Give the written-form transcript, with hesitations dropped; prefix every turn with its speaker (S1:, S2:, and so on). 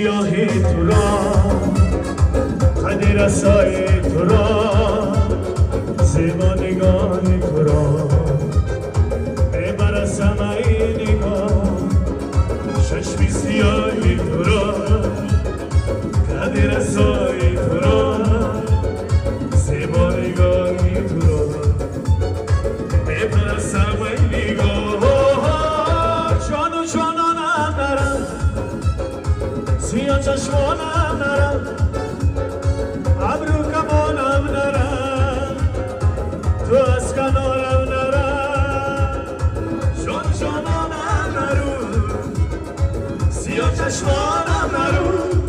S1: سیاهی تو را قدی رسای تو را زیبا نگاهی تو را ببرسم ای نگاه چشمی سیاهی تو را قدی رسای تو را زیبا نگاهی تو را ببرسم ای نگاه جان و جانانم نرم سیاه چشمانم نرم ابرو کمانم نرم تو از کنارم نرم جان جانانم نرو سیاه چشمانم نرو